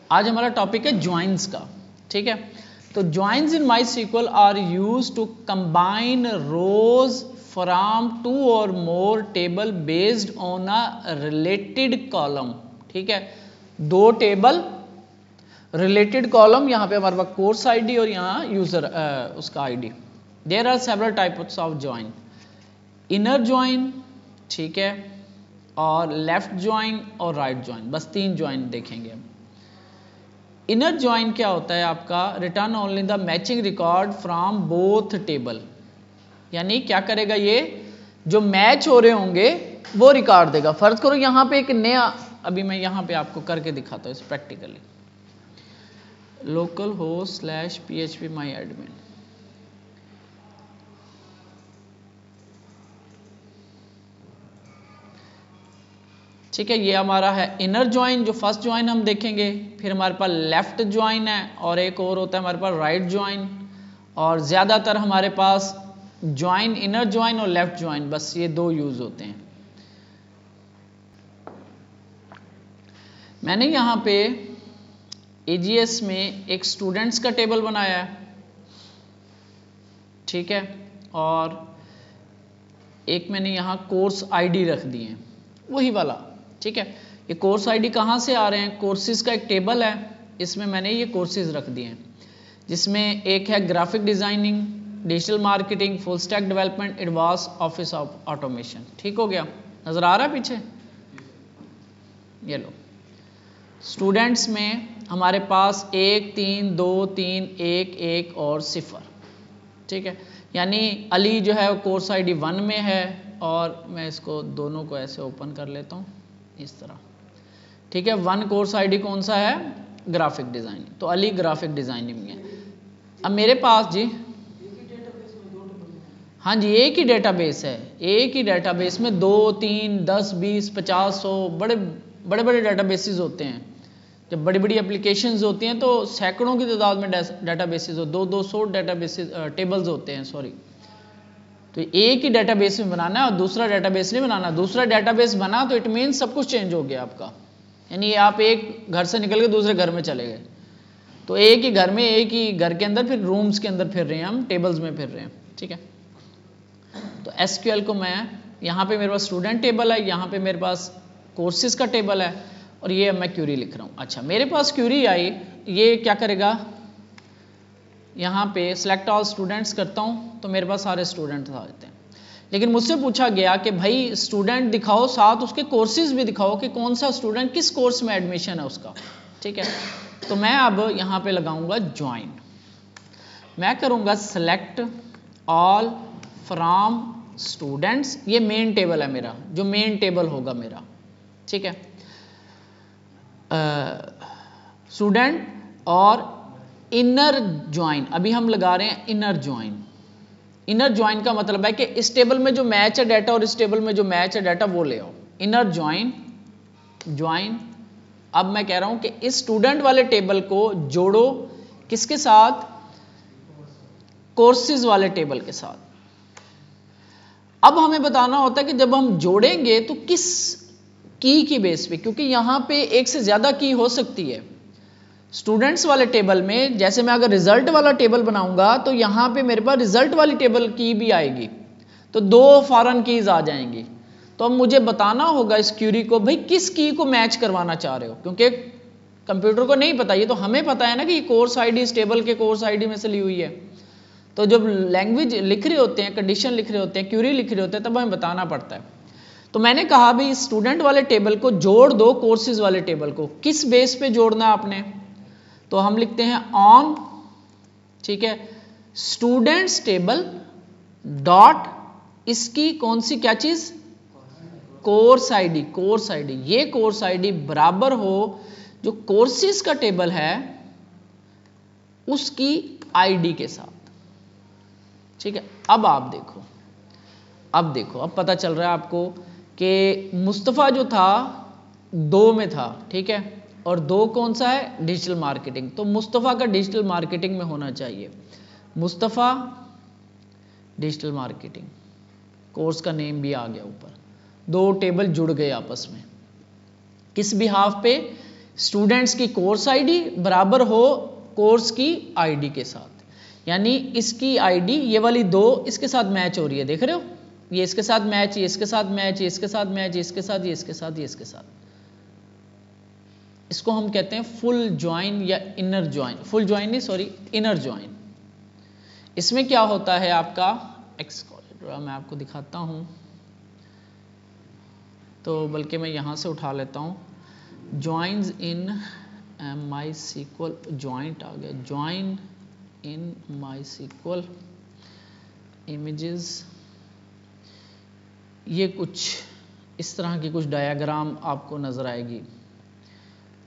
आज हमारा टॉपिक है ज्वाइंस का, ठीक है। तो joins in MySQL are used to combine rows from 2 और more table based on a related column, ठीक है। 2 टेबल रिलेटेड कॉलम, यहाँ पे हमारे पास कोर्स आईडी और यहाँ यूजर उसका ID. There are several types of join, inner join, ठीक है, और लेफ्ट ज्वाइन और राइट ज्वाइन, बस 3 ज्वाइन देखेंगे हम। इनर ज्वाइन क्या होता है आपका, return only the matching record from both table, यानी क्या करेगा ये, जो मैच हो रहे होंगे वो रिकॉर्ड देगा। फर्ज करो यहाँ पे एक नया, अभी मैं यहाँ पे आपको करके दिखाता हूँ इस practically, local host /php my admin, ठीक है। ये हमारा है इनर ज्वाइन, जो फर्स्ट ज्वाइन हम देखेंगे। फिर हमारे पास लेफ्ट ज्वाइन है और एक और होता है हमारे पास राइट ज्वाइन, और ज़्यादातर हमारे पास ज्वाइन, इनर ज्वाइन और लेफ्ट ज्वाइन, बस ये 2 यूज होते हैं। मैंने यहाँ पे AGS में एक स्टूडेंट्स का टेबल बनाया है, ठीक है, और एक मैंने यहाँ कोर्स आईडी रख दिए हैं, वही वाला, ठीक है। ये कोर्स आईडी कहाँ से आ रहे हैं, कोर्सेज का एक टेबल है, इसमें मैंने ये कोर्सेज रख दिए हैं, जिसमें एक है graphic designing, digital marketing, full stack development, advance office automation, ठीक हो गया। नजर आ रहा है पीछे, ये लो। स्टूडेंट्स में हमारे पास 1 3 2 3 1 1 और 0, ठीक है, यानी अली जो है वो कोर्स आईडी 1 में है, और मैं इसको दोनों को ऐसे ओपन कर लेता हूँ इस तरह, ठीक है। 1 कोर्स आईडी कौन सा है, ग्राफिक डिजाइनिंग, तो अली ग्राफिक डिजाइनिंग में है। अब मेरे पास जी, हाँ जी, एक ही डेटाबेस है, एक ही डेटाबेस में 2 3 10 20 50 100 बड़े बड़े डेटाबेसेस होते हैं। जब बड़ी बड़ी एप्लीकेशंस होती हैं तो सैकड़ों की तादाद में डेटाबेसेस हो, 200 डेटाबेसेस टेबल्स होते हैं, सॉरी। तो एक ही डेटाबेस में बनाना है और दूसरा डेटाबेस नहीं बनाना। दूसरा डेटाबेस बना तो इट मीन्स सब कुछ चेंज हो गया आपका, यानी आप एक घर से निकल के दूसरे घर में चले गए। तो एक ही घर में, एक ही घर के अंदर फिर रूम्स के अंदर फिर रहे हैं, हम टेबल्स में फिर रहे हैं, ठीक है। तो SQL को मैं, यहाँ पे मेरे पास स्टूडेंट टेबल है, यहाँ पे मेरे पास कोर्सेज का टेबल है, और ये मैं क्यूरी लिख रहा हूँ। अच्छा, मेरे पास क्यूरी आई, ये क्या करेगा, यहाँ पे सिलेक्ट ऑल स्टूडेंट्स करता हूँ तो मेरे पास सारे स्टूडेंट्स आ जाते हैं। लेकिन मुझसे पूछा गया कि भाई स्टूडेंट दिखाओ, साथ उसके कोर्सेज भी दिखाओ कि कौन सा स्टूडेंट किस कोर्स में एडमिशन है उसका, ठीक है। तो मैं अब यहाँ पे लगाऊंगा ज्वाइन, मैं करूँगा सिलेक्ट ऑल फ्रॉम स्टूडेंट्स, ये मेन टेबल है मेरा, जो मेन टेबल होगा मेरा, ठीक है। स्टूडेंट और इनर ज्वाइन, अभी हम लगा रहे हैं इनर ज्वाइन। इनर ज्वाइन का मतलब है कि इस टेबल में जो मैच है डाटा और इस टेबल में जो मैच है डाटा वो ले आओ, इनर ज्वाइन ज्वाइन। अब मैं कह रहा हूं कि इस स्टूडेंट वाले टेबल को जोड़ो किसके साथ, कोर्सेज वाले टेबल के साथ। अब हमें बताना होता है कि जब हम जोड़ेंगे तो किस की बेस पे, क्योंकि यहां पे एक से ज्यादा की हो सकती है। स्टूडेंट्स वाले टेबल में जैसे मैं अगर रिजल्ट वाला टेबल बनाऊंगा तो यहां पे मेरे पास रिजल्ट वाली टेबल की भी आएगी, तो 2 फॉरेन कीज आ जाएंगी। तो अब मुझे बताना होगा इस क्यूरी को, भाई किस की को मैच करवाना चाह रहे हो, क्योंकि कंप्यूटर को नहीं पता, ये तो हमें पता है ना कि ये कोर्स आईडी इस टेबल के कोर्स आईडी में से ली हुई है। तो जब लैंग्वेज लिख रहे होते हैं, कंडीशन लिख रहे होते हैं, क्यूरी लिख रहे होते हैं, तब हमें बताना पड़ता है। तो मैंने कहा भाई स्टूडेंट वाले टेबल को जोड़ दो कोर्सेज वाले टेबल को, किस बेस पे जोड़ना आपने, तो हम लिखते हैं ऑन, ठीक है, स्टूडेंट्स टेबल डॉट, इसकी कौन सी क्या चीज, कोर्स आईडी, कोर्स आईडी, ये कोर्स आईडी बराबर हो जो कोर्सेज का टेबल है उसकी आईडी के साथ, ठीक है। अब आप देखो, अब देखो, अब पता चल रहा है आपको कि मुस्तफ़ा जो था 2 में था, ठीक है, और 2 कौन सा है, डिजिटल मार्केटिंग। तो मुस्तफ़ा का डिजिटल मार्केटिंग में होना चाहिए, मुस्तफ़ा डिजिटल मार्केटिंग, कोर्स का नेम भी आ गया ऊपर। 2 टेबल जुड़ गए आपस में, किस बिहाफ पे, स्टूडेंट्स की कोर्स आईडी बराबर हो कोर्स की आईडी के साथ, यानी इसकी आईडी ये वाली 2 इसके साथ मैच हो रही है, देख रहे हो, ये इसके साथ मैच, ये इसके साथ मैच, ये इसके साथ मैच, ये इसके साथ, ये इसके साथ, ये इसके साथ। इसको हम कहते हैं फुल ज्वाइन या इनर ज्वाइन, फुल ज्वाइन नहीं सॉरी इनर ज्वाइन। इसमें क्या होता है आपका मैं आपको दिखाता हूं, तो बल्कि मैं यहां से उठा लेता हूं, ज्वाइंस इन MySQL, ज्वाइंट आ गया, ज्वाइन इन MySQL इमेजेस, ये कुछ इस तरह की कुछ डायग्राम आपको नजर आएगी,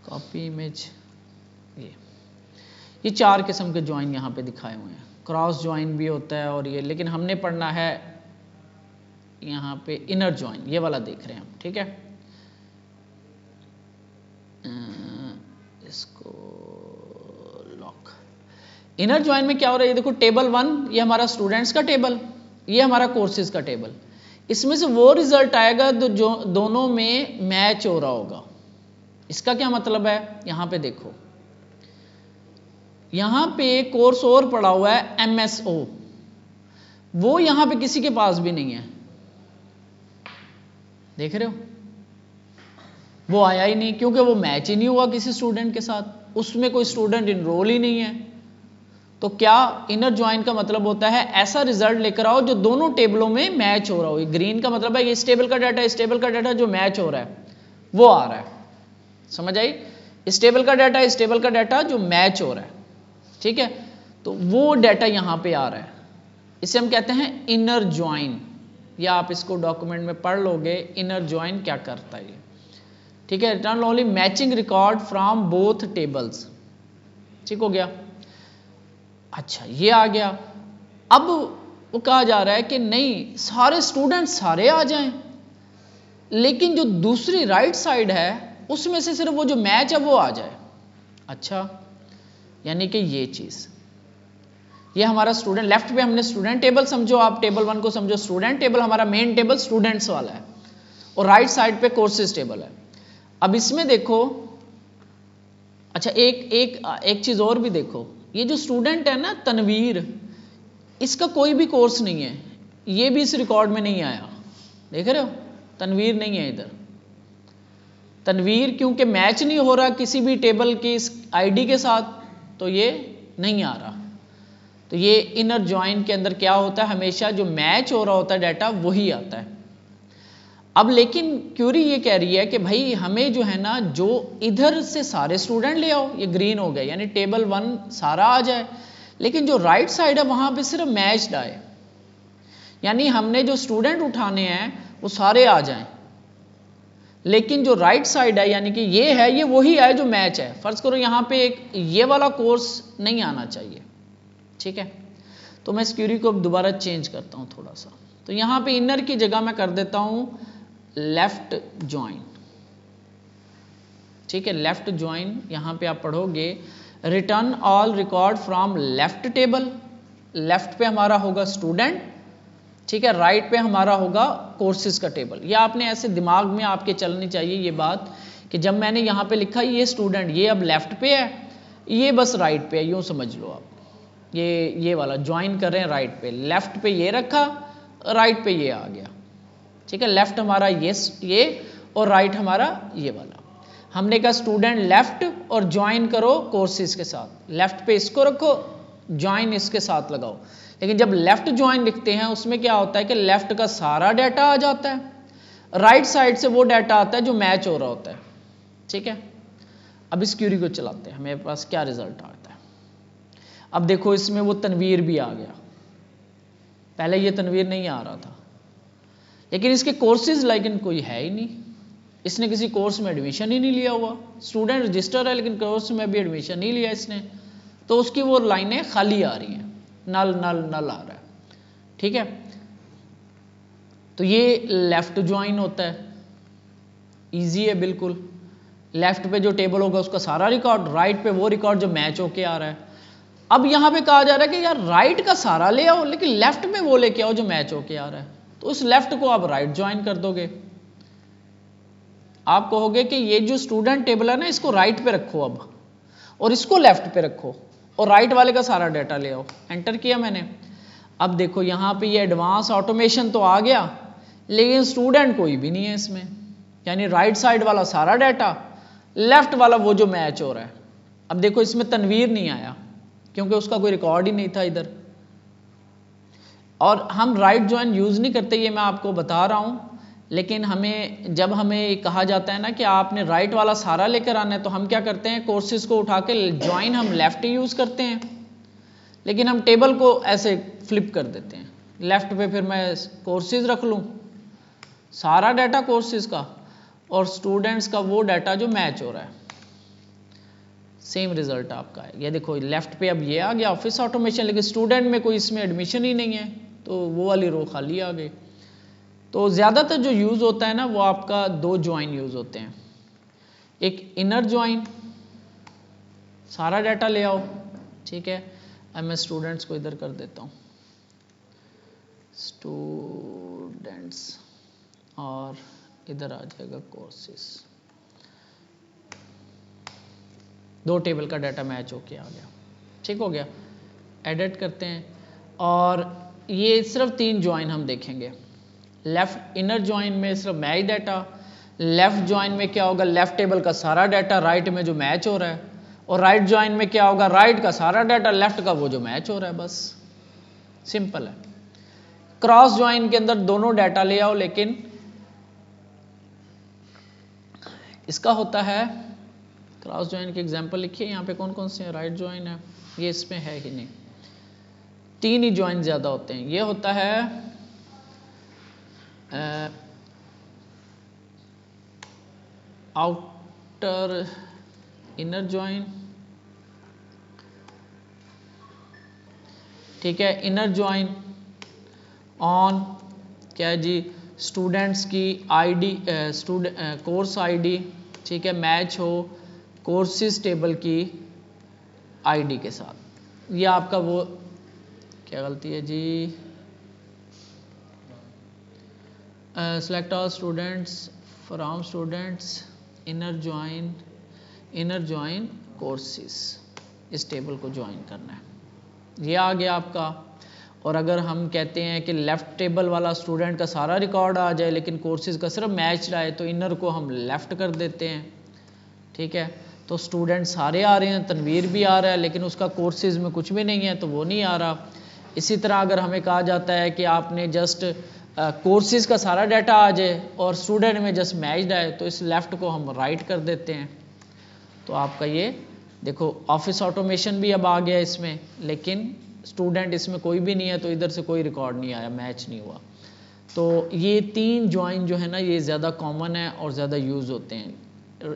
कॉपी इमेज, ये 4 किस्म के ज्वाइन यहाँ पे दिखाए हुए हैं, क्रॉस ज्वाइन भी होता है और ये, लेकिन हमने पढ़ना है यहाँ पे इनर ज्वाइन, ये वाला देख रहे हैं हम, ठीक है। इसको लॉक, इनर ज्वाइन में क्या हो रहा है, ये देखो टेबल 1 ये हमारा स्टूडेंट्स का टेबल, ये हमारा कोर्सेज का टेबल, इसमें से वो रिजल्ट आएगा जो दोनों में मैच हो रहा होगा। इसका क्या मतलब है, यहां पे देखो, यहां पे कोर्स और पड़ा हुआ है MSO, वो यहां पे किसी के पास भी नहीं है, देख रहे हो, वो आया ही नहीं क्योंकि वो मैच ही नहीं हुआ किसी स्टूडेंट के साथ, उसमें कोई स्टूडेंट इनरोल ही नहीं है। तो क्या इनर ज्वाइन का मतलब होता है ऐसा रिजल्ट लेकर आओ जो दोनों टेबलों में मैच हो रहा हो। ग्रीन का मतलब है ये इस टेबल का डाटा, इस टेबल का डाटा जो मैच हो रहा है वो आ रहा है, समझ आई, इस टेबल का डाटा, इस टेबल का डाटा जो मैच हो रहा है, ठीक है, तो वो डाटा यहां पे आ रहा है, इसे हम कहते हैं इनर ज्वाइन, या आप इसको डॉक्यूमेंट में पढ़ लोगे इनर ज्वाइन क्या करता है, ठीक है। Return only matching record from both tables, ठीक हो गया। अच्छा ये आ गया, अब वो कहा जा रहा है कि नहीं सारे स्टूडेंट सारे आ जाएं, लेकिन जो दूसरी राइट साइड है उसमें से सिर्फ वो जो मैच है वो आ जाए। अच्छा, यानी कि ये चीज, ये हमारा स्टूडेंट, लेफ्ट पे हमने स्टूडेंट टेबल समझो, आप टेबल 1 को समझो स्टूडेंट टेबल, हमारा मेन टेबल स्टूडेंट्स वाला है, और राइट साइड पे कोर्सेज टेबल है। अब इसमें देखो, अच्छा एक चीज और भी देखो, ये जो स्टूडेंट है ना तनवीर, इसका कोई भी कोर्स नहीं है, ये भी इस रिकॉर्ड में नहीं आया, देख रहे हो, तनवीर नहीं है इधर, तनवीर क्योंकि मैच नहीं हो रहा किसी भी टेबल की इस आईडी के साथ, तो ये नहीं आ रहा। तो ये इनर ज्वाइन के अंदर क्या होता है, हमेशा जो मैच हो रहा होता है डाटा वही आता है। अब लेकिन क्यूरी ये कह रही है कि भाई हमें जो है ना, जो इधर से सारे स्टूडेंट ले आओ, ये ग्रीन हो गए, यानी टेबल 1 सारा आ जाए, लेकिन जो राइट साइड है वहां पे सिर्फ मैच्ड आए, यानी हमने जो स्टूडेंट उठाने हैं वो सारे आ जाएं, लेकिन जो राइट साइड है यानी कि ये है, ये वही है जो मैच है। फर्ज करो यहाँ पे एक ये वाला कोर्स नहीं आना चाहिए, ठीक है, तो मैं इस क्यूरी को दोबारा चेंज करता हूं थोड़ा सा, तो यहाँ पे इनर की जगह मैं कर देता हूं लेफ्ट ज्वाइन, ठीक है, लेफ्ट ज्वाइन। यहां पे आप पढ़ोगे return all record from left table, left पे हमारा होगा स्टूडेंट, ठीक है, राइट पे हमारा होगा कोर्सेज का टेबल। ये आपने ऐसे दिमाग में आपके चलनी चाहिए ये बात कि जब मैंने यहाँ पे लिखा ये स्टूडेंट, ये अब लेफ्ट पे है, ये बस राइट पे है, यूं समझ लो आप, ये वाला ज्वाइन कर रहे हैं राइट पे, लेफ्ट पे ये रखा, राइट पे ये आ गया, ठीक है, लेफ्ट हमारा ये और राइट हमारा ये वाला। हमने कहा स्टूडेंट लेफ्ट और ज्वाइन करो कोर्सेज के साथ, लेफ्ट पे इसको रखो, ज्वाइन इसके साथ लगाओ। लेकिन जब लेफ्ट ज्वाइन लिखते हैं उसमें क्या होता है कि लेफ्ट का सारा डाटा आ जाता है, राइट साइड से वो डाटा आता है जो मैच हो रहा होता है, ठीक है। अब इस क्यूरी को चलाते हैं, हमारे पास क्या रिजल्ट आता है। अब देखो इसमें वो तनवीर भी आ गया, पहले ये तनवीर नहीं आ रहा था, लेकिन इसके कोर्सेज लेकिन कोई है ही नहीं, इसने किसी कोर्स में एडमिशन ही नहीं लिया हुआ, स्टूडेंट रजिस्टर है लेकिन कोर्स में भी एडमिशन नहीं लिया इसने, तो उसकी वो लाइनें खाली आ रही हैं, नल नल नल आ रहा है, ठीक है। तो ये लेफ्ट ज्वाइन होता है, इजी है बिल्कुल, लेफ्ट पे जो टेबल होगा उसका सारा रिकॉर्ड, राइट पे वो रिकॉर्ड जो मैच होके आ रहा है। अब यहां पे कहा जा रहा है कि यार राइट का सारा ले आओ लेकिन लेफ्ट में वो लेके आओ जो मैच होके आ रहा है, तो उस लेफ्ट को आप राइट ज्वाइन कर दोगे। आप कहोगे कि ये जो स्टूडेंट टेबल है ना, इसको राइट पे रखो अब, और इसको लेफ्ट पे रखो, और राइट वाले का सारा डाटा ले आओ। एंटर किया मैंने। अब देखो यहाँ पे ये एडवांस ऑटोमेशन तो आ गया, लेकिन स्टूडेंट कोई भी नहीं है इसमें, यानी राइट साइड वाला सारा डाटा, लेफ्ट वाला वो जो मैच हो रहा है। अब देखो इसमें तनवीर नहीं आया क्योंकि उसका कोई रिकॉर्ड ही नहीं था इधर। और हम राइट जॉइन यूज़ नहीं करते, ये मैं आपको बता रहा हूँ, लेकिन जब हमें कहा जाता है ना कि आपने राइट वाला सारा लेकर आना है, तो हम क्या करते हैं, कोर्सेज को उठा के जॉइन हम लेफ्ट ही यूज़ करते हैं, लेकिन हम टेबल को ऐसे फ्लिप कर देते हैं लेफ्ट पे। फिर मैं कोर्सेज रख लूँ, सारा डाटा कोर्सेज का और स्टूडेंट्स का वो डाटा जो मैच हो रहा है, सेम रिजल्ट आपका है। ये देखो लेफ्ट पे अब ये आ गया ऑफिस ऑटोमेशन, लेकिन स्टूडेंट में कोई इसमें एडमिशन ही नहीं है, तो वो वाली रो खाली आ गई। तो ज़्यादातर जो यूज़ होता है ना, वो आपका दो ज्वाइन यूज़ होते हैं। एक इनर ज्वाइन, सारा डाटा ले आओ, ठीक है। अब मैं स्टूडेंट्स को इधर कर देता हूँ, स्टूडेंट्स, और इधर आ जाएगा कोर्सेस। दो टेबल का डाटा मैच होके आ गया, ठीक हो गया। एडिट करते हैं, और ये सिर्फ 3 ज्वाइन हम देखेंगे। लेफ्ट इनर ज्वाइन में सिर्फ मैच डाटा, लेफ्ट ज्वाइन में क्या होगा, लेफ्ट टेबल का सारा डाटा राइट में जो मैच हो रहा है, और राइट ज्वाइन में क्या होगा, राइट का सारा डाटा लेफ्ट का वो जो मैच हो रहा है, बस सिंपल है। क्रॉस ज्वाइन के अंदर दोनों डाटा ले आओ, लेकिन इसका होता है, क्रॉस ज्वाइन के एग्जांपल लिखिए यहाँ पे कौन कौन से हैं। राइट ज्वाइन है, ये इसमें है ही नहीं, 3 ही ज्वाइन ज्यादा होते हैं। ये होता है आउटर इनर ज्वाइन, ठीक है। इनर ज्वाइन ऑन क्या है जी, स्टूडेंट्स की आईडी, कोर्स आईडी, ठीक है, मैच हो कोर्सेज टेबल की आईडी के साथ। ये आपका वो क्या गलती है जी, select all students from students inner join courses, इस टेबल को ज्वाइन करना है। ये आ गया आपका। और अगर हम कहते हैं कि लेफ्ट टेबल वाला स्टूडेंट का सारा रिकॉर्ड आ जाए, लेकिन कोर्सेज का सिर्फ मैच आए, तो इनर को हम लेफ्ट कर देते हैं, ठीक है। तो स्टूडेंट सारे आ रहे हैं, तनवीर भी आ रहा है, लेकिन उसका कोर्सेज में कुछ भी नहीं है, तो वो नहीं आ रहा। इसी तरह अगर हमें कहा जाता है कि आपने जस्ट कोर्सेज का सारा डाटा आ जाए और स्टूडेंट में जस्ट मैच्ड आए, तो इस लेफ्ट को हम राइट कर देते हैं। तो आपका ये देखो ऑफिस ऑटोमेशन भी अब आ गया इसमें, लेकिन स्टूडेंट इसमें कोई भी नहीं है, तो इधर से कोई रिकॉर्ड नहीं आया, मैच नहीं हुआ। तो ये 3 ज्वाइन जो है ना, ये ज़्यादा कॉमन है और ज़्यादा यूज़ होते हैं,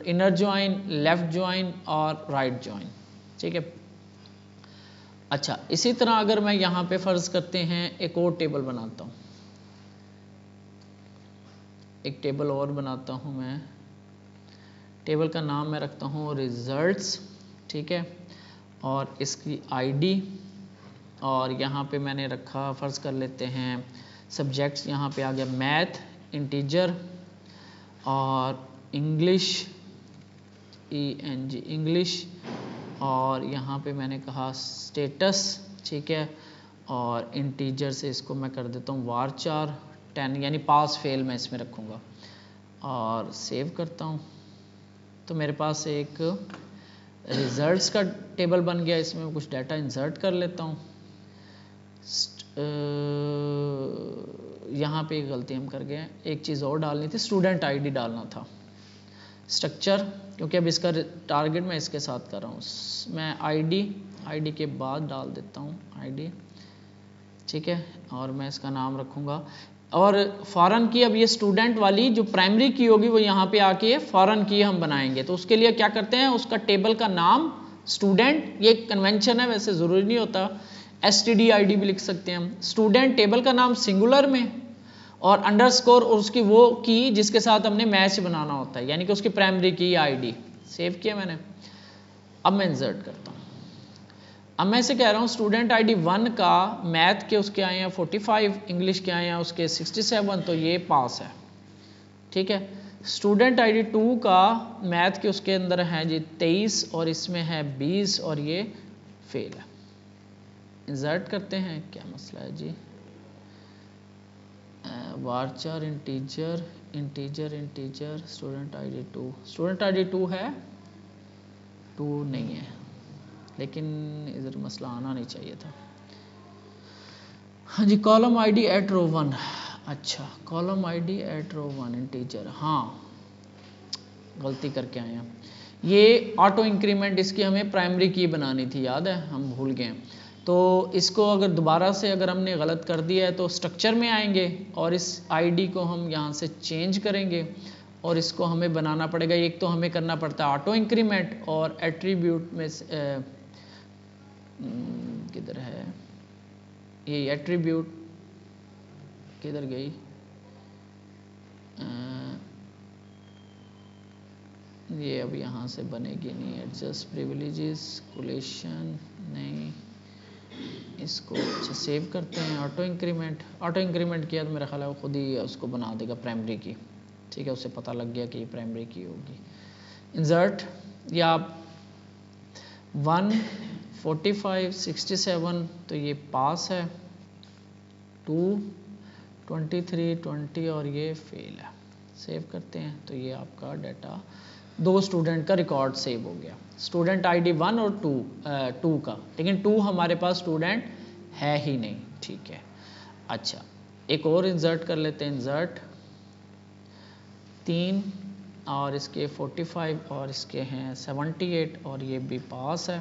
इनर ज्वाइन, लेफ्ट ज्वाइन और राइट ज्वाइन, ठीक है। अच्छा, इसी तरह अगर मैं यहाँ पे फ़र्ज़ करते हैं एक और टेबल बनाता हूँ, एक टेबल और बनाता हूँ मैं, टेबल का नाम मैं रखता हूँ रिजल्ट्स, ठीक है, और इसकी आईडी, और यहाँ पे मैंने रखा, फ़र्ज़ कर लेते हैं सब्जेक्ट्स, यहाँ पे आ गया मैथ, इंटीजर, और इंग्लिश, ENG इंग्लिश, और यहाँ पे मैंने कहा स्टेटस, ठीक है, और इंटीजर से इसको मैं कर देता हूँ वारचार 10, यानी पास फेल मैं इसमें रखूँगा, और सेव करता हूँ। तो मेरे पास एक रिजल्ट्स का टेबल बन गया, इसमें मैं कुछ डाटा इंसर्ट कर लेता हूँ। यहाँ पे एक गलती हम कर गए, एक चीज़ और डालनी थी, स्टूडेंट आईडी डालना था। स्ट्रक्चर, क्योंकि अब इसका टारगेट मैं इसके साथ कर रहा हूँ, मैं आईडी के बाद डाल देता हूँ आईडी, ठीक है, और मैं इसका नाम रखूँगा। और फॉरेन की, अब ये स्टूडेंट वाली जो प्राइमरी की होगी वो यहाँ पे आके फॉरेन की हम बनाएंगे। तो उसके लिए क्या करते हैं, उसका टेबल का नाम स्टूडेंट, ये कन्वेंशन है, वैसे ज़रूरी नहीं होता, STDID भी लिख सकते हैं हम। स्टूडेंट टेबल का नाम सिंगुलर में, और अंडरस्कोर और उसकी वो की जिसके साथ हमने मैच बनाना होता है, यानी कि उसकी प्राइमरी की आईडी। सेव किया मैंने, अब मैं इंसर्ट करता हूँ। अब मैं इसे कह रहा हूँ स्टूडेंट आईडी 1 का मैथ के उसके आए हैं 45, इंग्लिश के आए हैं उसके 67, तो ये पास है, ठीक है। स्टूडेंट आईडी 2 का मैथ के उसके अंदर है जी 23 और इसमें है 20 और ये फेल है। इंसर्ट करते हैं, क्या मसला है जी। Varchar integer integer integer student ID 2, student ID 2 है, 2 नहीं है, लेकिन इधर मसला आना नहीं चाहिए था। हाँ जी, कॉलम आईडी एट रो 1, अच्छा column ID at row 1 integer, हाँ गलती करके आए हैं। ये ऑटो इंक्रीमेंट इसकी हमें प्राइमरी की बनानी थी, याद है, हम भूल गए। तो इसको अगर दोबारा से अगर हमने गलत कर दिया है तो स्ट्रक्चर में आएंगे और इस आईडी को हम यहाँ से चेंज करेंगे और इसको हमें बनाना पड़ेगा। एक तो हमें करना पड़ता है ऑटो इंक्रीमेंट और एट्रीब्यूट में किधर है ये एट्रीब्यूट, किधर गई, ये अब यहाँ से बनेगी नहीं। एडजस्ट प्रिविलेजेस कोलेशन नहीं, इसको अच्छा सेव करते हैं। ऑटो इंक्रीमेंट किया तो मेरा ख्याल है वो खुद ही उसको बना देगा प्राइमरी की, ठीक है, उसे पता लग गया कि ये प्राइमरी की होगी। इंसर्ट या 1 45 67 तो ये पास है, 2 23 20 और ये फेल है। सेव करते हैं तो ये आपका डाटा 2 स्टूडेंट का रिकॉर्ड सेव हो गया, स्टूडेंट आईडी 1 और 2 का, लेकिन 2 हमारे पास स्टूडेंट है ही नहीं, ठीक है। अच्छा एक और इंसर्ट कर लेते हैं, इंसर्ट 3 और इसके 45 और इसके हैं 78 और ये भी पास है,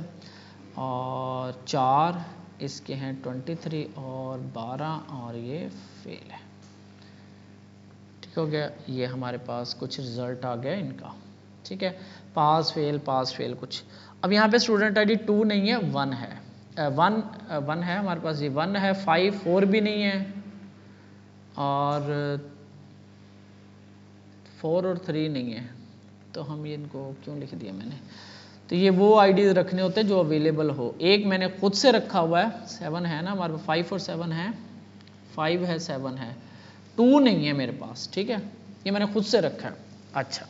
और 4 इसके हैं 23 और 12 और ये फेल है। ठीक हो गया, ये हमारे पास कुछ रिजल्ट आ गया इनका, ठीक है, पास फेल कुछ। अब यहाँ पे स्टूडेंट आईडी 2 नहीं है, 1 है, 1 है हमारे पास, ये 1 है, 5 4 भी नहीं है, और 4 और 3 नहीं है, तो हम ये इनको क्यों लिख दिया मैंने। तो ये वो आईडीज रखने होते हैं जो अवेलेबल हो। एक मैंने खुद से रखा हुआ है, 7 है ना हमारे पास, 5 और 7 है, 5 है 7 है, 2 नहीं है मेरे पास, ठीक है, ये मैंने खुद से रखा है। अच्छा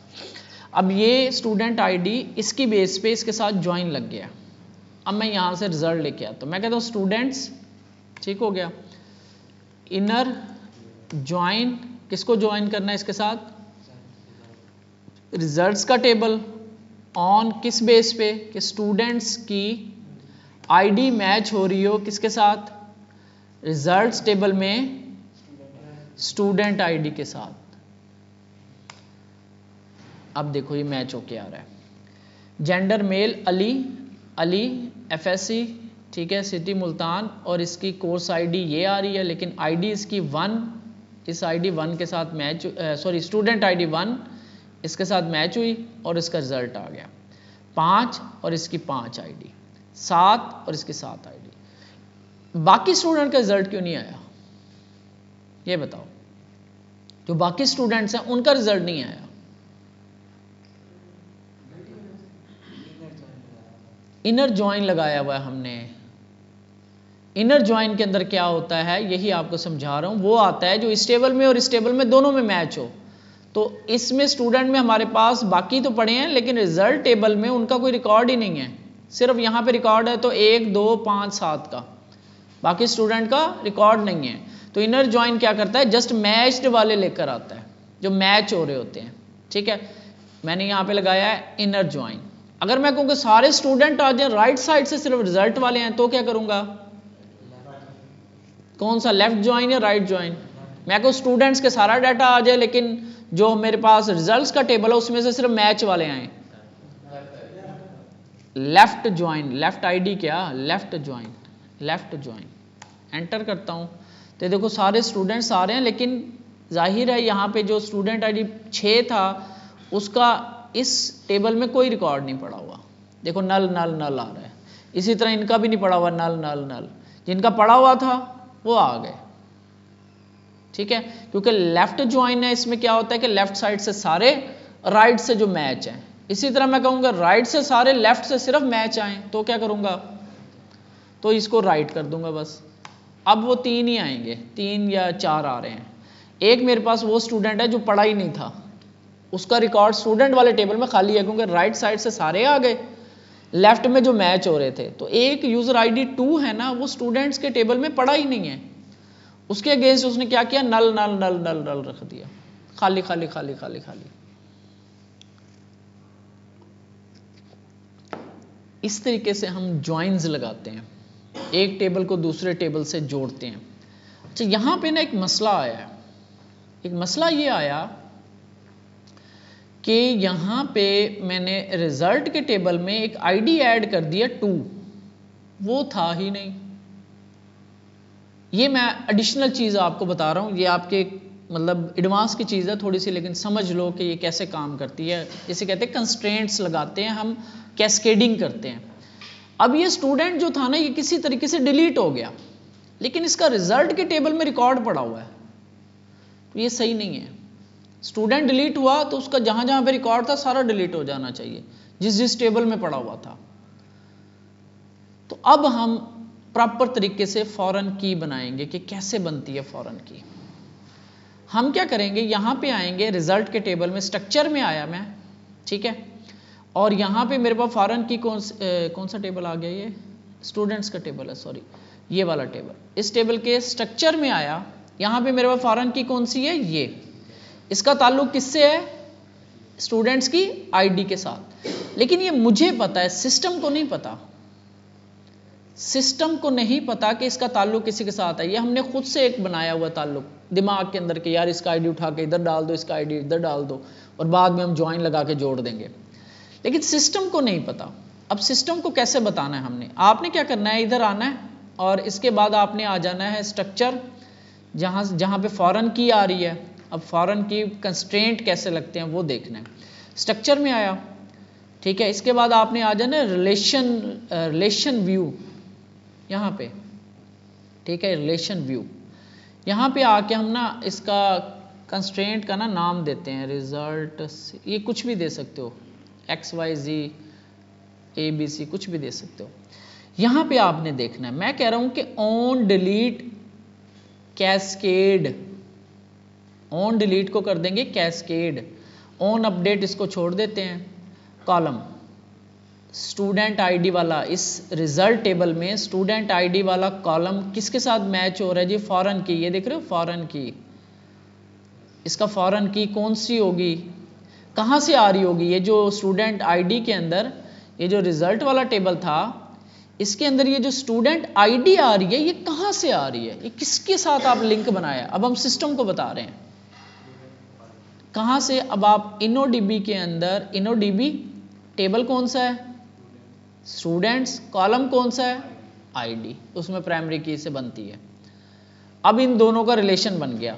अब ये स्टूडेंट आईडी इसकी बेस पे इसके साथ ज्वाइन लग गया। अब मैं यहाँ से रिजल्ट लेके आता हूँ, मैं कहता हूँ स्टूडेंट्स, ठीक हो गया, इनर ज्वाइन, किसको ज्वाइन करना है इसके साथ, रिजल्ट्स का टेबल, ऑन किस बेस पे कि स्टूडेंट्स की आईडी मैच हो रही हो किसके साथ, रिजल्ट्स टेबल में स्टूडेंट आईडी के साथ। अब देखो ये मैच होके आ रहा है, जेंडर मेल अली एफएससी, ठीक है, सिटी मुल्तान, और इसकी कोर्स आईडी ये आ रही है, लेकिन आईडी इसकी 1, इस आईडी 1 के साथ मैच, सॉरी स्टूडेंट आईडी 1 इसके साथ मैच हुई और इसका रिजल्ट आ गया 5 और इसकी 5 आईडी, 7 और इसकी 7 आईडी। बाकी स्टूडेंट का रिजल्ट क्यों नहीं आया, ये बताओ, जो बाकी स्टूडेंट्स हैं उनका रिजल्ट नहीं आया। इनर ज्वाइन लगाया हुआ है हमने। इनर ज्वाइन के अंदर क्या होता है, यही आपको समझा रहा हूं, वो आता है जो इस टेबल में और इस टेबल में दोनों में मैच हो। तो इसमें स्टूडेंट में हमारे पास बाकी तो पड़े हैं, लेकिन रिजल्ट टेबल में उनका कोई रिकॉर्ड ही नहीं है, सिर्फ यहां पे रिकॉर्ड है तो 1 2 5 7 का, बाकी स्टूडेंट का रिकॉर्ड नहीं है। तो इनर ज्वाइन क्या करता है, जस्ट मैच्ड वाले लेकर आता है जो मैच हो रहे होते हैं, ठीक है। मैंने यहां पे लगाया है इनर ज्वाइन। अगर मैं कहूँ कि सारे स्टूडेंट आ जाए राइट साइड से सिर्फ रिजल्ट वाले हैं तो क्या करूंगा, कौन सा, लेफ्ट ज्वाइन या राइट ज्वाइन। मैं कहूँ स्टूडेंट्स के सारा डाटा आ जाए लेकिन जो मेरे पास रिजल्ट्स का टेबल है उसमें से सिर्फ मैच वाले आए, लेफ्ट ज्वाइन, लेफ्ट आईडी क्या, लेफ्ट ज्वाइन। एंटर करता हूँ तो देखो सारे स्टूडेंट्स आ रहे हैं, लेकिन जाहिर है यहाँ पे जो स्टूडेंट आईडी 6 था उसका इस टेबल में कोई रिकॉर्ड नहीं पड़ा हुआ, देखो नल नल नल आ रहा है। इसी तरह इनका भी नहीं पड़ा हुआ, नल नल नल, जिनका पड़ा हुआ था वो आ गए, ठीक है, क्योंकि लेफ्ट ज्वाइन है। इसमें क्या होता है कि लेफ्ट साइड से सारे, राइट से जो मैच है। इसी तरह मैं कहूँगा राइट से सारे, लेफ्ट से सिर्फ मैच आए तो क्या करूँगा, तो इसको राइट कर दूंगा बस। अब वो 3 ही आएंगे, 3 या 4 आ रहे हैं। एक मेरे पास वो स्टूडेंट है जो पढ़ा ही नहीं था, उसका रिकॉर्ड स्टूडेंट वाले टेबल में खाली है, क्योंकि राइट साइड से सारे आ गए, लेफ्ट में जो मैच हो रहे थे। तो एक यूजर आईडी 2 है ना, वो स्टूडेंट्स के टेबल में पड़ा ही नहीं है, उसके अगेंस्ट उसने क्या किया, नल नल नल नल नल रख दिया, खाली खाली खाली खाली खाली। इस तरीके से हम ज्वाइंस लगाते हैं, एक टेबल को दूसरे टेबल से जोड़ते हैं। अच्छा, यहां पे ना एक मसला आया है। एक मसला ये आया कि यहां पे मैंने रिजल्ट के टेबल में एक आईडी ऐड कर दिया 2, वो था ही नहीं। ये मैं एडिशनल चीज आपको बता रहा हूं, ये आपके मतलब एडवांस की चीज है थोड़ी सी, लेकिन समझ लो कि ये कैसे काम करती है। इसे कहते हैं कंस्ट्रेंट्स लगाते हैं हम, कैस्केडिंग करते हैं। अब ये स्टूडेंट जो था ना, ये किसी तरीके से डिलीट हो गया, लेकिन इसका रिजल्ट के टेबल में रिकॉर्ड पड़ा हुआ है, तो ये सही नहीं है। स्टूडेंट डिलीट हुआ तो उसका जहां जहां पे रिकॉर्ड था सारा डिलीट हो जाना चाहिए, जिस जिस टेबल में पड़ा हुआ था। तो अब हम प्रॉपर तरीके से फॉरेन की बनाएंगे कि कैसे बनती है फॉरेन की। हम क्या करेंगे, यहां पे आएंगे रिजल्ट के टेबल में, स्ट्रक्चर में आया मैं, ठीक है, और यहां पे मेरे पास फॉरेन की कौन सा टेबल आ गया, ये स्टूडेंट्स का टेबल है, सॉरी ये वाला टेबल। इस टेबल के स्ट्रक्चर में आया, यहां पे मेरे पास फॉरेन की कौन सी है, ये, इसका ताल्लुक किससे है, स्टूडेंट्स की आईडी के साथ। लेकिन ये मुझे पता है, सिस्टम को नहीं पता। सिस्टम को नहीं पता कि इसका ताल्लुक किसी के साथ है। ये हमने खुद से एक बनाया हुआ ताल्लुक दिमाग के अंदर कि यार इसका आईडी उठा के इधर डाल दो, इसका आईडी इधर डाल दो, और बाद में हम ज्वाइन लगा के जोड़ देंगे। लेकिन सिस्टम को नहीं पता। अब सिस्टम को कैसे बताना है हमने, आपने क्या करना है, इधर आना है और इसके बाद आपने आ जाना है स्ट्रक्चर, जहां पे फॉरेन की आ रही है। अब फॉरेन की कंस्ट्रेंट कैसे लगते हैं वो देखना है। स्ट्रक्चर में आया, ठीक है, इसके बाद आपने आ जाना है रिलेशन व्यू, यहां पे, ठीक है, रिलेशन व्यू। यहां पे आके हम ना इसका कंस्ट्रेंट का ना नाम देते हैं रिजल्ट, ये कुछ भी दे सकते हो, XYZ ABC कुछ भी दे सकते हो। यहां पे आपने देखना है, मैं कह रहा हूं कि on delete cascade, on delete को कर देंगे कैस्केड, ऑन अपडेट इसको छोड़ देते हैं। कॉलम स्टूडेंट आईडी वाला, इस रिजल्ट टेबल में स्टूडेंट आईडी वाला कॉलम किसके साथ मैच हो रहा है जी, फॉरेन की। ये देख रहे हो फॉरेन की, इसका फॉरेन की कौन सी होगी, कहां से आ रही होगी, ये जो स्टूडेंट आईडी के अंदर, ये जो रिजल्ट वाला टेबल था इसके अंदर ये जो स्टूडेंट आईडी आ रही है, ये कहां से आ रही है, ये किसके साथ आप लिंक बनाया। अब हम सिस्टम को बता रहे हैं कहां से। अब आप इनोडीबी के अंदर, इनोडीबी टेबल कौन सा है, स्टूडेंट्स, कॉलम कौन सा है, आईडी, उसमें प्राइमरी की से बनती है। अब इन दोनों का रिलेशन बन गया।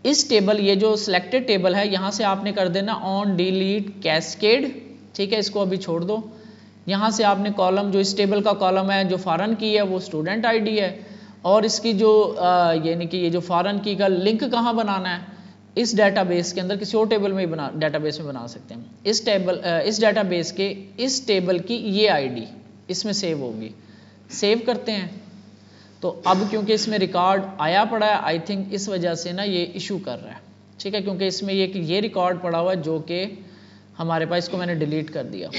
इस टेबल, ये जो सिलेक्टेड टेबल है, यहां से आपने कर देना ऑन डिलीट कैस्केड, ठीक है, इसको अभी छोड़ दो। यहां से आपने कॉलम, जो इस टेबल का कॉलम है जो फॉरेन की है वो स्टूडेंट आईडी है, और इसकी जो यानी कि ये जो फॉरेन की का लिंक कहां बनाना है, इस डेटाबेस के अंदर, किसी और टेबल में बना, डेटाबेस में बना सकते हैं। इस डेटाबेस के इस टेबल की ये आईडी इसमें सेव होगी, सेव करते हैं। तो अब क्योंकि इसमें रिकॉर्ड आया पड़ा है, आई थिंक इस वजह से ना ये इशू कर रहा है, ठीक है, क्योंकि इसमें ये रिकॉर्ड पड़ा हुआ है जो कि हमारे पास, इसको मैंने डिलीट कर दिया,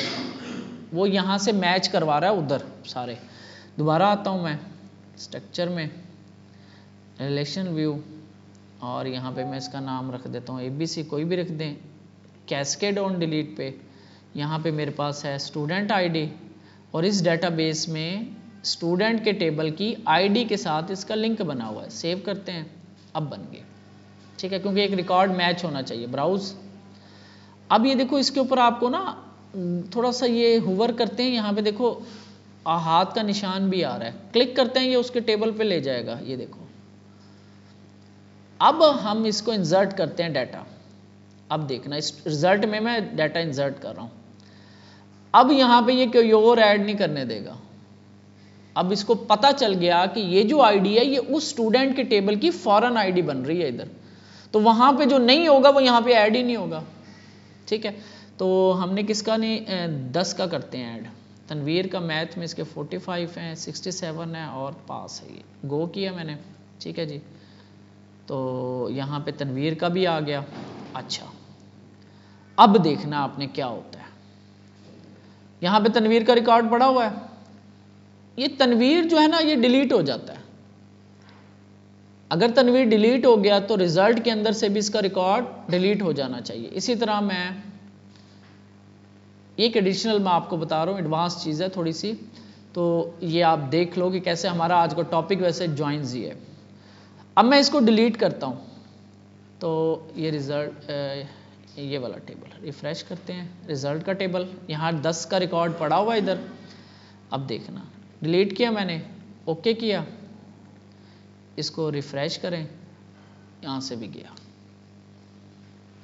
वो यहाँ से मैच करवा रहा है उधर सारे। दोबारा आता हूँ मैं स्ट्रक्चर में, रिलेशन व्यू, और यहाँ पे मैं इसका नाम रख देता हूँ ABC, कोई भी रख दें। कैस्केड ऑन डिलीट पे यहाँ पे मेरे पास है स्टूडेंट आईडी, और इस डेटाबेस में स्टूडेंट के टेबल की आईडी के साथ इसका लिंक बना हुआ है। सेव करते हैं, अब बन गए, ठीक है, क्योंकि एक रिकॉर्ड मैच होना चाहिए। ब्राउज, अब ये देखो इसके ऊपर आपको ना थोड़ा सा ये हुवर करते हैं, यहाँ पे देखो हाथ का निशान भी आ रहा है, क्लिक करते हैं, ये उसके टेबल पे ले जाएगा, ये देखो। अब हम इसको इंसर्ट करते हैं डाटा। अब देखना, इस रिजल्ट में मैं डाटा इंसर्ट कर रहा हूं। अब यहां पे ये कोई और ऐड नहीं करने देगा। अब इसको पता चल गया कि ये जो आईडी है ये उस स्टूडेंट के टेबल की फॉरेन आईडी बन रही है इधर, तो वहां पे जो नहीं होगा वो यहां पे ऐड ही नहीं होगा, ठीक है। तो हमने किसका नहीं 10 का करते हैं ऐड। तनवीर का मैथ में इसके 45 हैं, 67 है और पास है, ये गो किया मैंने, ठीक है जी। तो यहाँ पे तनवीर का भी आ गया। अच्छा, अब देखना आपने क्या होता है। यहां पे तनवीर का रिकॉर्ड पड़ा हुआ है, ये तनवीर जो है ना ये डिलीट हो जाता है। अगर तनवीर डिलीट हो गया तो रिजल्ट के अंदर से भी इसका रिकॉर्ड डिलीट हो जाना चाहिए। इसी तरह मैं एक एडिशनल मैं आपको बता रहा हूँ, एडवांस चीज़ है थोड़ी सी, तो ये आप देख लो कि कैसे हमारा आज का टॉपिक वैसे जॉइंस ही है। अब मैं इसको डिलीट करता हूँ तो ये रिजल्ट, ये वाला टेबल रिफ्रेश करते हैं, रिजल्ट का टेबल, यहाँ 10 का रिकॉर्ड पड़ा हुआ है इधर। अब देखना डिलीट किया मैंने, ओके किया, इसको रिफ्रेश करें, यहाँ से भी गया,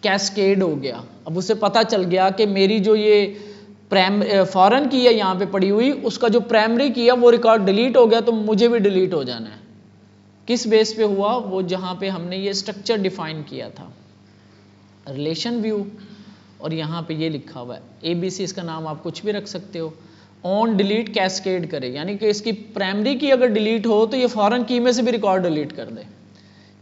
कैस्केड हो गया। अब उसे पता चल गया कि मेरी जो ये फॉरेन की है यहाँ पे पड़ी हुई, उसका जो प्राइमरी की है वो रिकॉर्ड डिलीट हो गया, तो मुझे भी डिलीट हो जाना है। किस बेस पे हुआ? वो जहाँ पे हमने ये स्ट्रक्चर डिफाइन किया था, रिलेशन व्यू, और यहाँ पे ये लिखा हुआ है ABC, इसका नाम आप कुछ भी रख सकते हो, ऑन डिलीट कैस्केड करे, यानी कि इसकी प्राइमरी की अगर डिलीट हो तो ये फॉरेन की में से भी रिकॉर्ड डिलीट कर दे।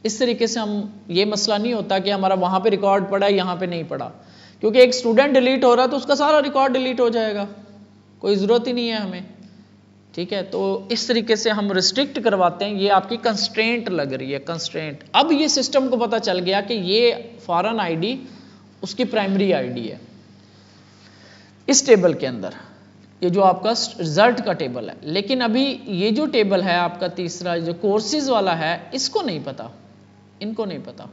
इस तरीके से हम, ये मसला नहीं होता कि हमारा वहाँ पे रिकॉर्ड पड़ा है यहाँ पे नहीं पड़ा, क्योंकि एक स्टूडेंट डिलीट हो रहा है तो उसका सारा रिकॉर्ड डिलीट हो जाएगा, कोई ज़रूरत ही नहीं है हमें। ठीक है, तो इस तरीके से हम रिस्ट्रिक्ट करवाते हैं। ये आपकी कंस्ट्रेंट लग रही है, कंस्ट्रेंट। अब ये सिस्टम को पता चल गया कि ये फॉरेन आईडी उसकी प्राइमरी आईडी है। इस टेबल के अंदर ये जो आपका रिजल्ट का टेबल है, लेकिन अभी ये जो टेबल है आपका तीसरा जो कोर्सेज वाला है, इसको नहीं पता, इनको नहीं पता।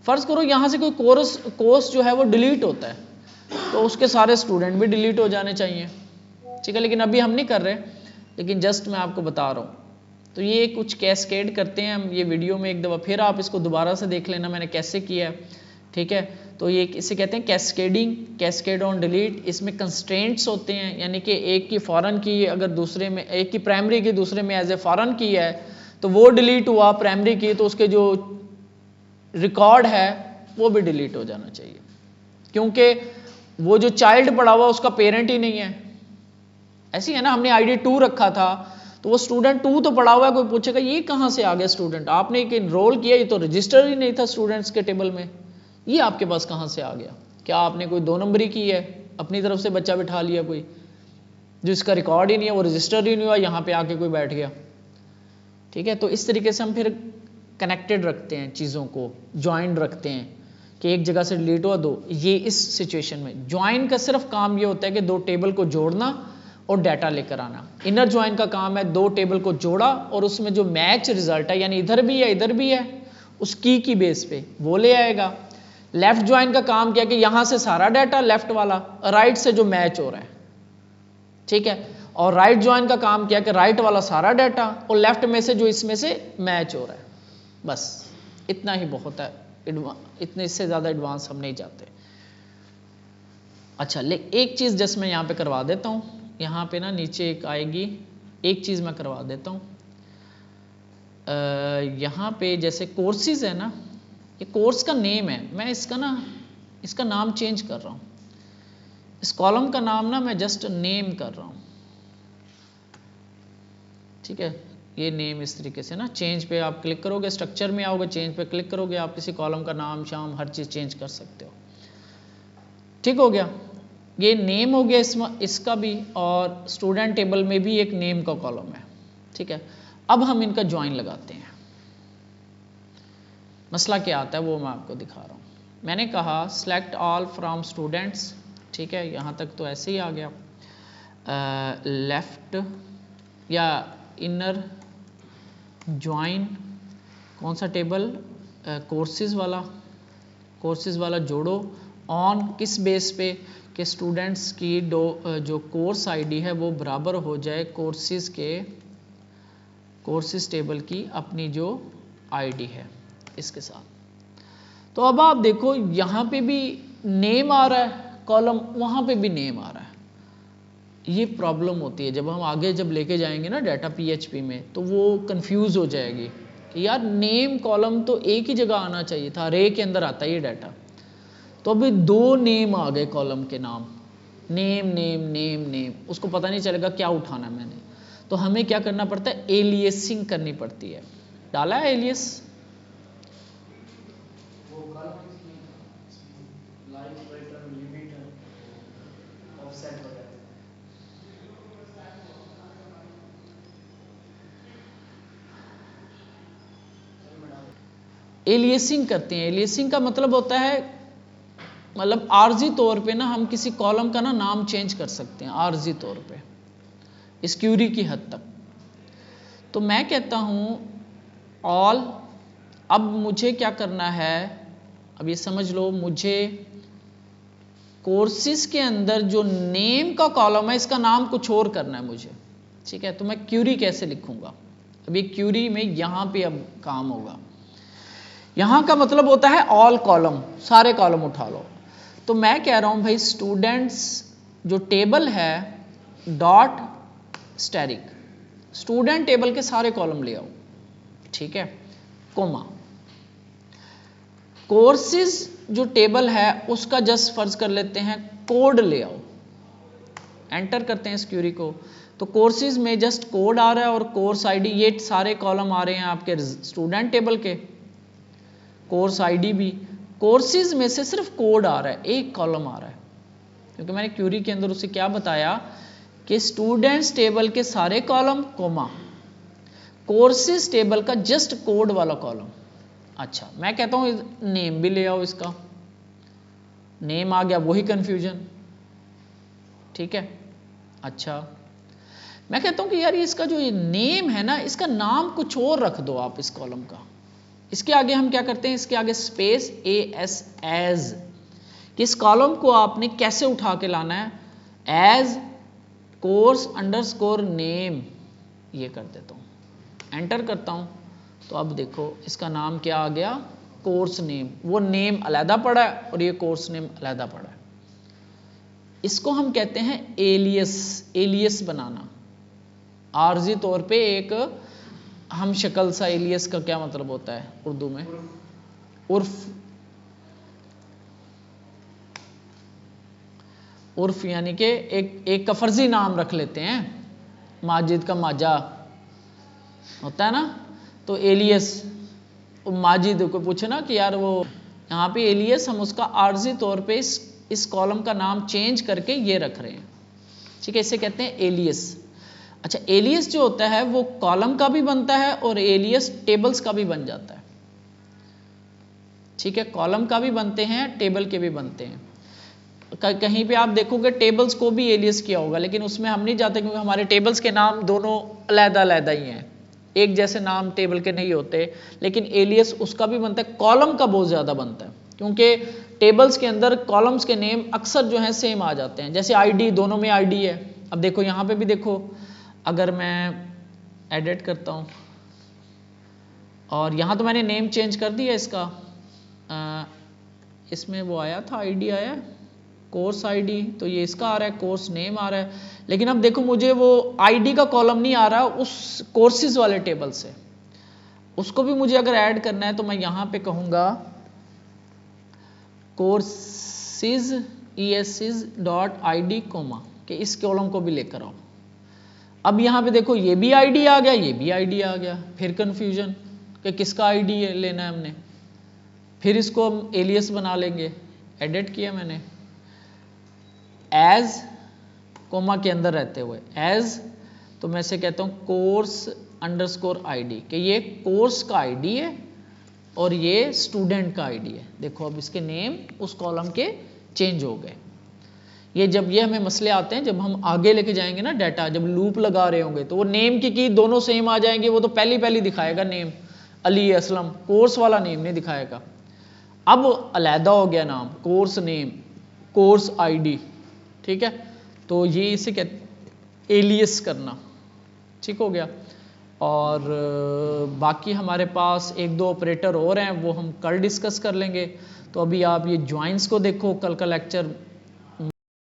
फर्ज करो यहाँ से कोई कोर्स जो है वो डिलीट होता है, तो उसके सारे स्टूडेंट भी डिलीट हो जाने चाहिए। ठीक है, लेकिन अभी हम नहीं कर रहे, लेकिन जस्ट मैं आपको बता रहा हूँ। तो ये कुछ कैस्केड करते हैं हम, ये वीडियो में एक दफ़ा फिर आप इसको दोबारा से देख लेना मैंने कैसे किया है। ठीक है, तो ये इसे कहते हैं कैस्केडिंग, कैस्केड ऑन डिलीट। इसमें कंस्ट्रेंट्स होते हैं, यानी कि एक की फॉरेन की अगर दूसरे में, एक की प्राइमरी की दूसरे में एज ए फॉरेन की है, तो वो डिलीट हुआ प्राइमरी की, तो उसके जो रिकॉर्ड है वो भी डिलीट हो जाना चाहिए, क्योंकि वो जो चाइल्ड पड़ा हुआ उसका पेरेंट ही नहीं है। ऐसी है ना, हमने आईडी 2 रखा था, तो वो स्टूडेंट 2 तो पड़ा हुआ है, कोई पूछेगा ये कहाँ से आ गया स्टूडेंट, आपने एक इनरोल किया, ये तो रजिस्टर ही नहीं था स्टूडेंट्स के टेबल में, ये आपके पास कहाँ से आ गया? क्या आपने कोई 2 नंबरी की है, अपनी तरफ से बच्चा बिठा लिया कोई, जिसका रिकॉर्ड ही नहीं है, वो रजिस्टर ही नहीं हुआ, यहाँ पे आके कोई बैठ गया। ठीक है, तो इस तरीके से हम फिर कनेक्टेड रखते हैं चीज़ों को, ज्वाइंट रखते हैं कि एक जगह से डिलीट हुआ 2। ये इस सिचुएशन में ज्वाइन का सिर्फ काम ये होता है कि 2 टेबल को जोड़ना और डाटा लेकर आना। इनर ज्वाइन का काम है 2 टेबल को जोड़ा और उसमें जो मैच रिजल्ट है, यानी इधर भी है इधर भी है, उस की बेस पे वो ले आएगा। लेफ्ट ज्वाइन का काम क्या है कि यहां से सारा डाटा लेफ्ट वाला, राइट से जो मैच हो रहा है। ठीक है, और राइट ज्वाइन का काम क्या है कि राइट वाला सारा डाटा और लेफ्ट में से जो इसमें से मैच हो रहा है। बस इतना ही बहुत है, इतने इससे ज़्यादा एडवांस हम नहीं जाते। अच्छा, एक चीज़ जस्ट मैं यहाँ पे करवा देता हूँ, यहाँ पे ना नीचे एक आएगी, एक चीज़ मैं करवा देता हूँ। यहाँ पे जैसे कोर्सेज है ना, ये कोर्स का नेम है, मैं इसका नाम चेंज कर रहा हूँ। इस कॉलम का नाम ना मैं जस्ट नेम कर रहा हूँ। ठीक है, ये नेम इस तरीके से ना, चेंज पे आप क्लिक करोगे, स्ट्रक्चर में आओगे, चेंज पे क्लिक करोगे, आप किसी कॉलम का नाम शाम हर चीज़ चेंज कर सकते हो। ठीक हो गया, ये नेम हो गया इसका भी, और स्टूडेंट टेबल में भी एक नेम का कॉलम है। ठीक है, अब हम इनका ज्वाइन लगाते हैं। मसला क्या आता है वो मैं आपको दिखा रहा हूँ। मैंने कहा सेलेक्ट ऑल फ्रॉम स्टूडेंट्स, ठीक है, यहाँ तक तो ऐसे ही आ गया। लेफ्ट या इनर ज्वाइन, कौन सा टेबल? कोर्सेज वाला जोड़ो। ऑन किस बेस पे कि स्टूडेंट्स की जो कोर्स आईडी है वो बराबर हो जाए कोर्सेज टेबल की अपनी जो आईडी है इसके साथ। तो अब आप देखो यहाँ पे भी नेम आ रहा है कॉलम, वहाँ पे भी नेम आ रहा है। ये प्रॉब्लम होती है जब हम आगे लेके जाएंगे ना डाटा PHP में, तो वो कंफ्यूज हो जाएगी कि यार नेम कॉलम तो एक ही जगह आना चाहिए था, रे के अंदर आता है ये डाटा, तो अभी 2 नेम आ गए कॉलम के नाम, नेम, उसको पता नहीं चलेगा क्या उठाना मैंने। तो हमें क्या करना पड़ता है? एलियसिंग करनी पड़ती है। डाला है एलियस? एलियसिंग करते हैं। एलियसिंग का मतलब होता है, मतलब आर्जी तौर पे ना हम किसी कॉलम का ना नाम चेंज कर सकते हैं आर्जी तौर पे, इस क्यूरी की हद तक। तो मैं कहता हूं ऑल, अब मुझे क्या करना है, अब ये समझ लो, मुझे कोर्सेज के अंदर जो नेम का कॉलम है इसका नाम कुछ और करना है मुझे, ठीक है। तो मैं क्यूरी कैसे लिखूंगा, अभी क्यूरी में यहां पे अब काम होगा। यहां का मतलब होता है ऑल कॉलम, सारे कॉलम उठा लो। तो मैं कह रहा हूं भाई स्टूडेंट्स जो टेबल है डॉट स्टैटिक, स्टूडेंट टेबल के सारे कॉलम ले आओ, ठीक है, कोमा। कोर्सेज जो टेबल है उसका जस्ट फर्ज कर लेते हैं कोड ले आओ, एंटर करते हैं इस क्यूरी को। तो कोर्सेज में जस्ट कोड आ रहा है और कोर्स आईडी, ये सारे कॉलम आ रहे हैं आपके स्टूडेंट टेबल के, कोर्स आईडी भी। कोर्सेज में से सिर्फ कोड आ रहा है, एक कॉलम आ रहा है, क्योंकि मैंने क्यूरी के अंदर उसे क्या बताया कि स्टूडेंट्स टेबल के सारे कॉलम कोमा, कोर्सेज टेबल का जस्ट कोड वाला कॉलम। अच्छा, मैं कहता हूं नेम भी ले आओ, इसका नेम आ गया, वही कंफ्यूजन, ठीक है। अच्छा, मैं कहता हूं कि यार इसका जो ये नेम है ना, इसका नाम कुछ और रख दो आप इस कॉलम का। इसके आगे हम क्या करते हैं, इसके आगे स्पेस एज, कि इस कॉलम को आपने कैसे उठा के लाना है, एज कोर्स अंडरस्कोर नेम, ये कर देता हूं, एंटर करता हूं। तो अब देखो इसका नाम क्या आ गया, कोर्स नेम। वो नेम अलहदा पड़ा है और ये कोर्स नेम अलहदा पड़ा है। इसको हम कहते हैं एलियस, एलियस बनाना, आर्जी तौर पे एक हम शक्ल सा। एलियस का क्या मतलब होता है उर्दू में, उर्फ, उर्फ यानी कि एक का फर्जी नाम रख लेते हैं, माजिद का माजा होता है ना, तो एलियस। माजिद को पूछे ना कि यार वो यहाँ पे एलियस, हम उसका आर्जी तौर पे इस कॉलम का नाम चेंज करके ये रख रहे हैं, ठीक है, इसे कहते हैं एलियस। अच्छा, एलियस जो होता है वो कॉलम का भी बनता है और एलियस टेबल्स का भी बन जाता है, ठीक है, कॉलम का भी बनते हैं, टेबल के भी बनते हैं। कहीं पे आप देखोगे टेबल्स को भी एलियस किया होगा, लेकिन उसमें हम नहीं जाते क्योंकि हमारे टेबल्स के नाम दोनों अलग-अलग ही हैं, एक जैसे नाम टेबल के नहीं होते। लेकिन एलियस उसका भी बनता है, कॉलम का बहुत ज़्यादा बनता है, क्योंकि टेबल्स के अंदर कॉलम्स के नेम अक्सर जो है सेम आ जाते हैं, जैसे आईडी, दोनों में आईडी है। अब देखो यहाँ पे भी देखो, अगर मैं एडिट करता हूँ और यहाँ तो मैंने नेम चेंज कर दिया इसका, इसमें वो आया था, आईडी आया, कोर्स आईडी, तो ये इसका आ रहा है, कोर्स नेम आ रहा है। लेकिन अब देखो मुझे वो आईडी का कॉलम नहीं आ रहा उस कोर्सेज वाले टेबल से, उसको भी मुझे अगर ऐड करना है तो मैं यहाँ पे कहूँगा कोर्सेज ESCs.id कोमा, कि इस कॉलम को भी लेकर आओ। अब यहाँ पे देखो ये भी आईडी आ गया, ये भी आईडी आ गया, फिर कंफ्यूजन कि किसका आईडी लेना है हमने। फिर इसको हम एलियस बना लेंगे, एडिट किया मैंने, एज कोमा के अंदर रहते हुए एज, तो मैं से कहता हूँ कोर्स अंडरस्कोर आईडी, कि ये कोर्स का आईडी है और ये स्टूडेंट का आईडी है। देखो अब इसके नेम उस कॉलम के चेंज हो गए। ये जब ये हमें मसले आते हैं, जब हम आगे लेके जाएंगे ना डाटा, जब लूप लगा रहे होंगे तो वो नेम की दोनों सेम आ जाएंगे, वो तो पहली दिखाएगा नेम अली असलम, कोर्स वाला नेम नहीं दिखाएगा। अब अलहदा हो गया नाम, कोर्स नेम, कोर्स आईडी, ठीक है, तो ये इसे कहते एलियस करना, ठीक हो गया। और बाकी हमारे पास एक दो ऑपरेटर और हैं, वो हम कल डिस्कस कर लेंगे। तो अभी आप ये ज्वाइंस को देखो, कल का लेक्चर